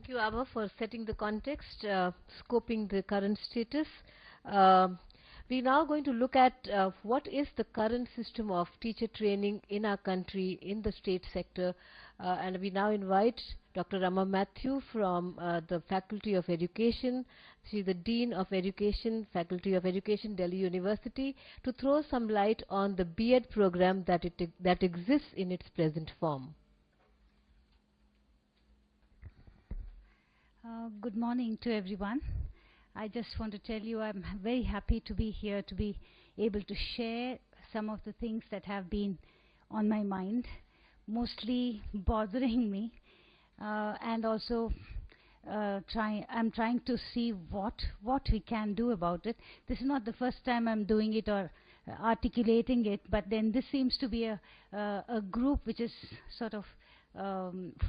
Thank you, Abba, for setting the context, scoping the current status. We're now going to look at what is the current system of teacher training in our country, in the state sector, and we now invite Dr. Rama Matthew from the Faculty of Education. She is the Dean of Education, Faculty of Education, Delhi University, to throw some light on the B.Ed program that exists in its present form. Good morning to everyone. I just want to tell you I'm very happy to be here, to be able to share some of the things that have been on my mind, mostly bothering me, and also I'm trying to see what we can do about it. This is not the first time I'm doing it or articulating it, but then this seems to be a group which is sort of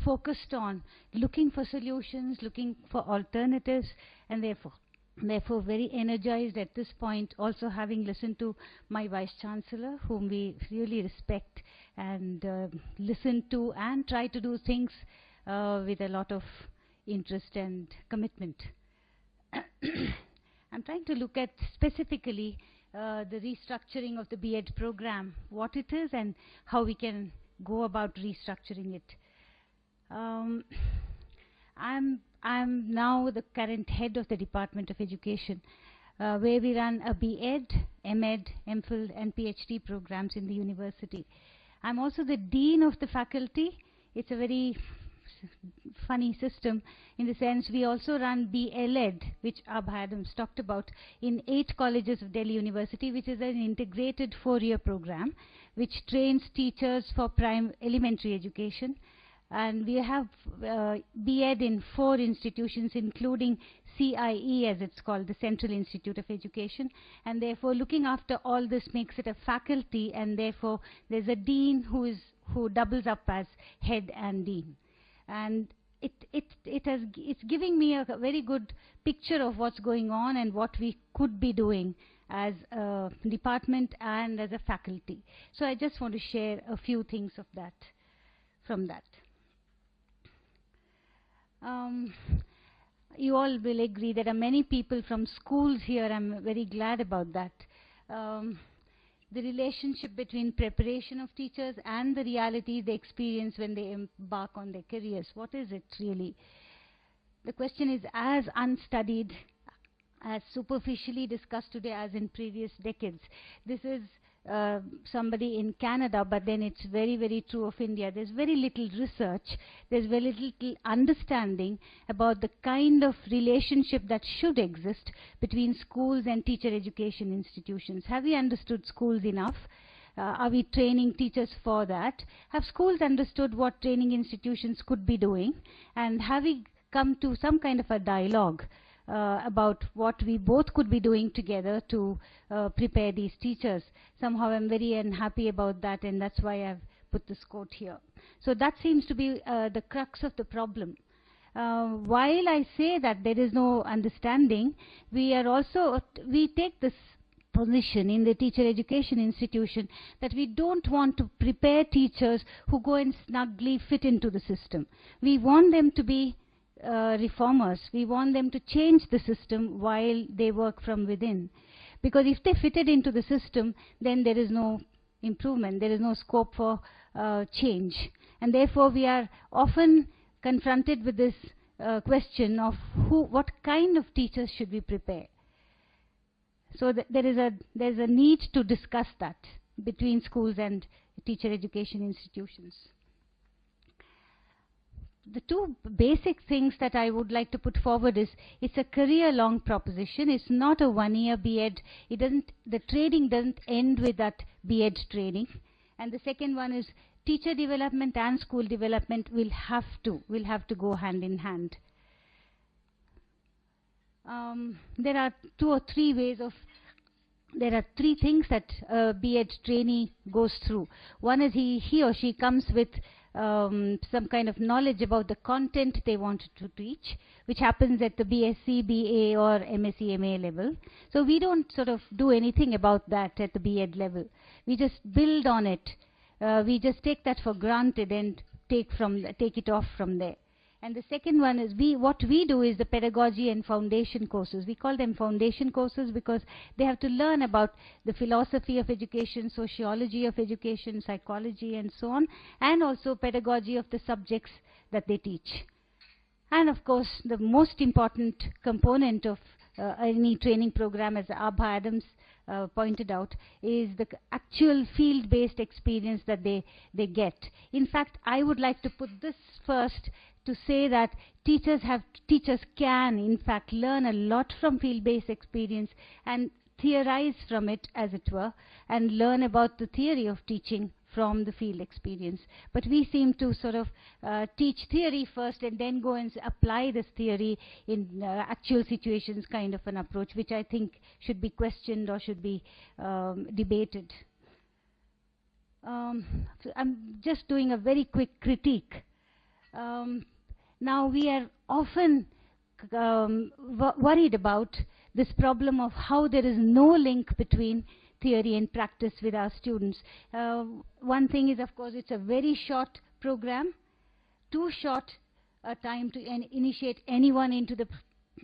focused on looking for solutions, looking for alternatives, and therefore very energized at this point, also having listened to my Vice Chancellor, whom we really respect and listen to and try to do things with a lot of interest and commitment. I'm trying to look at specifically the restructuring of the B.Ed program, what it is and how we can go about restructuring it. I'm now the current head of the Department of Education, where we run a B.Ed, M.Ed, M.Phil and PhD programs in the university. I'm also the Dean of the faculty. It's a very funny system in the sense we also run B.Ed, which Abha Adams talked about, in 8 colleges of Delhi University, which is an integrated 4-year program which trains teachers for elementary education. And we have B.Ed in 4 institutions, including CIE, as it's called, the Central Institute of Education. And therefore, looking after all this makes it a faculty, and therefore there's a dean who doubles up as head and dean. And it's giving me a very good picture of what's going on and what we could be doing as a department and as a faculty. So I just want to share a few things of that, from that. You all will agree there are many people from schools here. I'm very glad about that. The relationship between preparation of teachers and the reality they experience when they embark on their careers. What is it really? The question is as unstudied, as superficially discussed today as in previous decades. This is somebody in Canada, but then it's very, very true of India. There's very little research, there's very little understanding about the kind of relationship that should exist between schools and teacher education institutions. Have we understood schools enough? Are we training teachers for that? Have schools understood what training institutions could be doing? And have we come to some kind of a dialogue about what we both could be doing together to prepare these teachers? Somehow I'm very unhappy about that, and that's why I've put this quote here. So that seems to be the crux of the problem. While I say that there is no understanding, we take this position in the teacher education institution that we don't want to prepare teachers who go and snugly fit into the system. We want them to be reformers. We want them to change the system while they work from within. Because if they fitted into the system, then there is no improvement, there is no scope for change. And therefore we are often confronted with this question of what kind of teachers should we prepare. So there's a need to discuss that between schools and teacher education institutions. The 2 basic things that I would like to put forward is it's a career-long proposition. It's not a 1-year B.Ed. The training doesn't end with that B.Ed training. And the second one is teacher development and school development will have to go hand in hand. There are 2 or 3 ways of. There are 3 things that a B.Ed trainee goes through. One is he or she comes with some kind of knowledge about the content they want to teach, which happens at the BSc, BA or MSc, MA level. So we don't sort of do anything about that at the B.Ed level. We just build on it. We just take that for granted and take it off from there. And the second one is what we do is the pedagogy and foundation courses. We call them foundation courses because they have to learn about the philosophy of education, sociology of education, psychology, and so on, and also pedagogy of the subjects that they teach. And of course, the most important component of any training program, as Abha Adams pointed out, is the actual field-based experience that they get. In fact, I would like to put this first to say that teachers can, in fact, learn a lot from field-based experience and theorize from it, as it were, and learn about the theory of teaching from the field experience. But we seem to sort of teach theory first and then go and apply this theory in actual situations, kind of an approach, which I think should be questioned or should be debated. So I'm just doing a very quick critique. Now we are often worried about this problem of how there is no link between theory and practice with our students. One thing is, of course, it's a very short program, too short a time to initiate anyone into the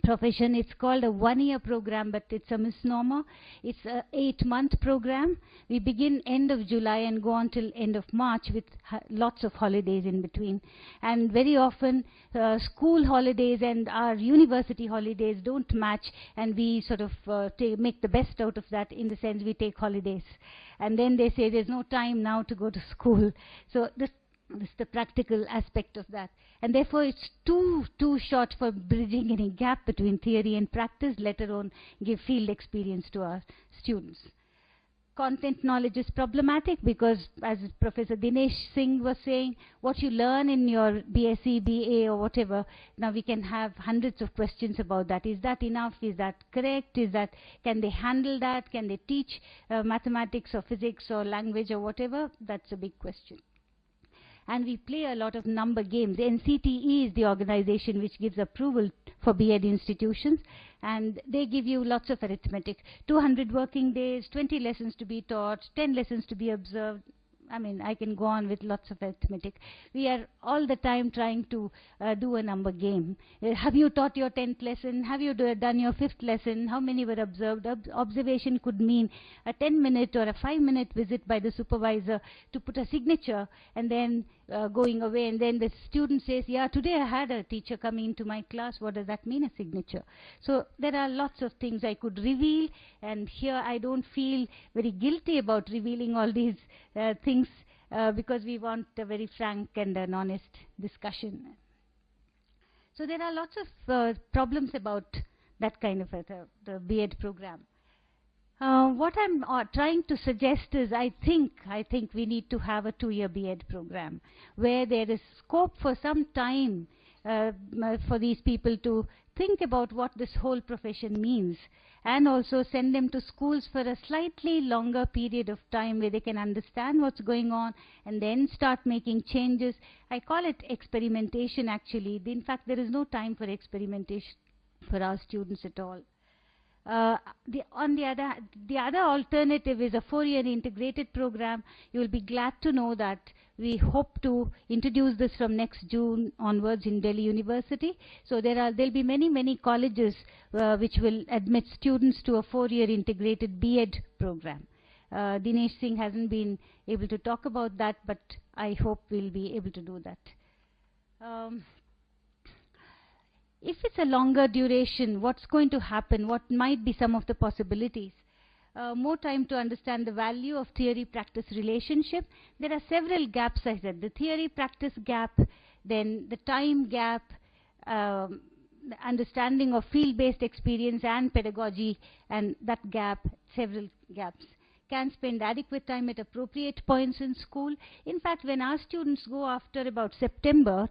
profession. It's called a one-year program, but it's a misnomer. It's an 8-month program. We begin end of July and go on till end of March with lots of holidays in between. And very often school holidays and our university holidays don't match, and we sort of make the best out of that, in the sense we take holidays. And then they say there's no time now to go to school. So this is the practical aspect of that. And therefore it's too short for bridging any gap between theory and practice, let alone give field experience to our students. Content knowledge is problematic because, as Professor Dinesh Singh was saying, what you learn in your BSc, BA or whatever, now we can have hundreds of questions about that. Is that enough? Is that correct? Can they handle that? Can they teach mathematics or physics or language or whatever? That's a big question. And we play a lot of number games. NCTE is the organization which gives approval for B.Ed institutions, and they give you lots of arithmetic. 200 working days, 20 lessons to be taught, 10 lessons to be observed. I mean, I can go on with lots of arithmetic. We are all the time trying to do a number game. Have you taught your 10th lesson? Have you done your 5th lesson? How many were observed? Observation could mean a 10-minute or a 5-minute visit by the supervisor to put a signature, and then going away, and then the student says, yeah, today I had a teacher coming into my class. What does that mean, a signature? So there are lots of things I could reveal, and here I don't feel very guilty about revealing all these things because we want a very frank and an honest discussion. So there are lots of problems about that kind of the B.Ed program. What I'm trying to suggest is, I think we need to have a 2-year B.Ed program where there is scope for some time for these people to think about what this whole profession means, and also send them to schools for a slightly longer period of time where they can understand what's going on and then start making changes. I call it experimentation, actually. In fact, there is no time for experimentation for our students at all. The other alternative is a 4-year integrated program. You will be glad to know that we hope to introduce this from next June onwards in Delhi University. So there'll be many colleges which will admit students to a 4-year integrated B.Ed program. Dinesh Singh hasn't been able to talk about that, but I hope we'll be able to do that. If it's a longer duration, what's going to happen? What might be some of the possibilities? More time to understand the value of theory-practice relationship. There are several gaps, I said. The theory-practice gap, then the time gap, the understanding of field-based experience and pedagogy, and that gap, several gaps. Can spend adequate time at appropriate points in school. In fact, when our students go after about September,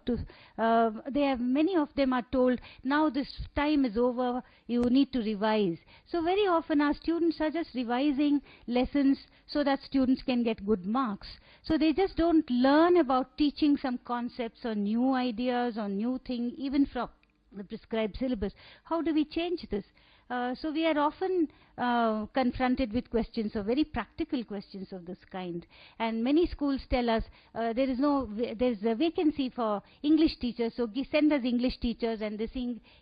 many of them are told, now this time is over, you need to revise. So very often our students are just revising lessons so that students can get good marks. So they just don't learn about teaching some concepts or new ideas or new things, even from the prescribed syllabus. How do we change this? So we are often confronted with questions, or very practical questions of this kind. And many schools tell us there is a vacancy for English teachers, so send us English teachers, and this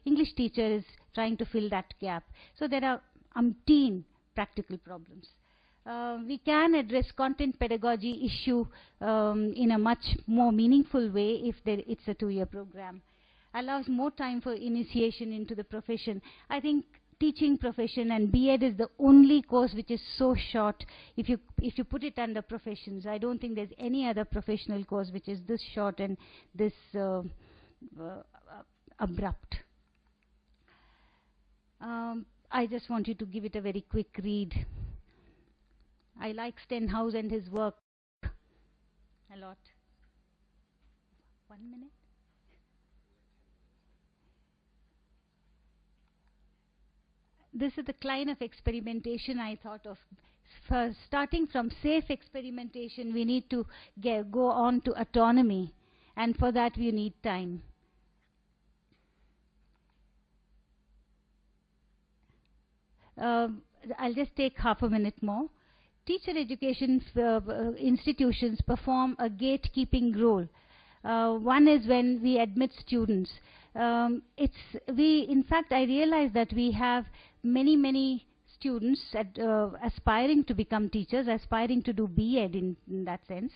English teacher is trying to fill that gap. So there are umpteen practical problems. We can address content pedagogy issue in a much more meaningful way if it's a 2-year program. Allows more time for initiation into the profession. I think teaching profession and B.Ed is the only course which is so short. If you put it under professions, I don't think there's any other professional course which is this short and this abrupt. I just want you to give it a very quick read. I like Stenhouse and his work a lot. 1 minute. This is the kind of experimentation I thought of. Starting from safe experimentation, we need to go on to autonomy, and for that we need time. I'll just take half a minute more. Teacher education institutions perform a gatekeeping role. One is when we admit students. In fact, I realize that we have many students aspiring to become teachers, aspiring to do B.Ed in that sense,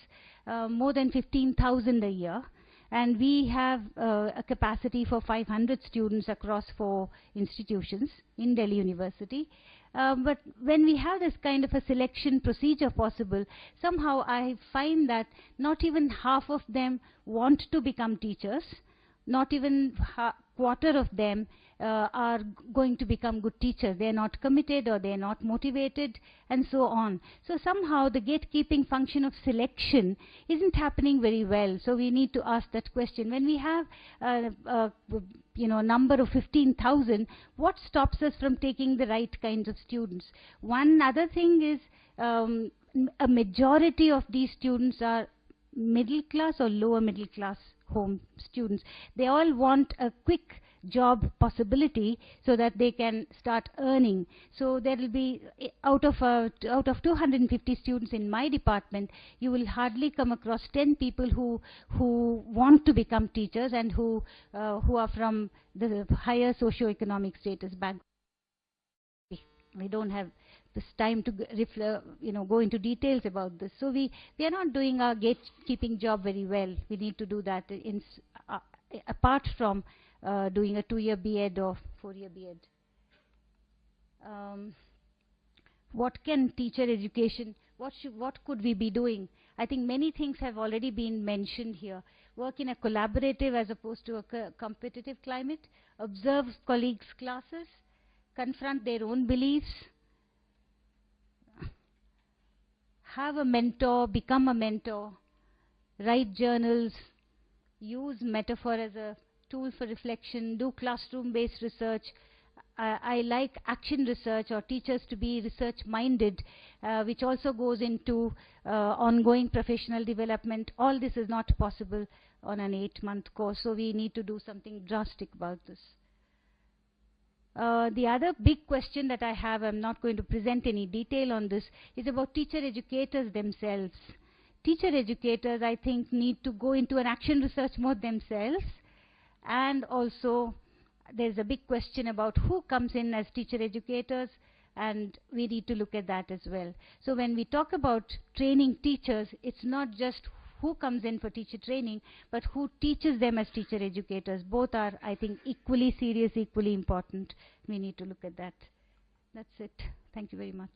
more than 15,000 a year. And we have a capacity for 500 students across 4 institutions in Delhi University. But when we have this kind of a selection procedure possible, somehow I find that not even half of them want to become teachers. Not even quarter of them are going to become good teachers. They're not committed, or they're not motivated, and so on. So somehow the gatekeeping function of selection isn't happening very well. So we need to ask that question. When we have a number of 15,000, what stops us from taking the right kinds of students? One other thing is a majority of these students are middle class or lower middle class home students. They all want a quick job possibility so that they can start earning. So there will be, out of 250 students in my department, you will hardly come across 10 people who want to become teachers and who are from the higher socioeconomic status background. We don't have this time to go into details about this. So we are not doing our gatekeeping job very well. We need to do that apart from doing a 2-year B.Ed or 4-year B.Ed. What can teacher education, what could we be doing? I think many things have already been mentioned here. Work in a collaborative as opposed to a competitive climate. Observe colleagues' classes. Confront their own beliefs. Have a mentor, become a mentor. Write journals. Use metaphor as a tool for reflection. Do classroom-based research. I like action research, or teachers to be research-minded, which also goes into ongoing professional development. All this is not possible on an 8-month course, so we need to do something drastic about this. The other big question that I have, I'm not going to present any detail on this, is about teacher educators themselves. Teacher educators, I think, need to go into an action research mode themselves. And also, there's a big question about who comes in as teacher educators, and we need to look at that as well. So when we talk about training teachers, it's not just who comes in for teacher training, but who teaches them as teacher educators. Both are, I think, equally serious, equally important. We need to look at that. That's it. Thank you very much.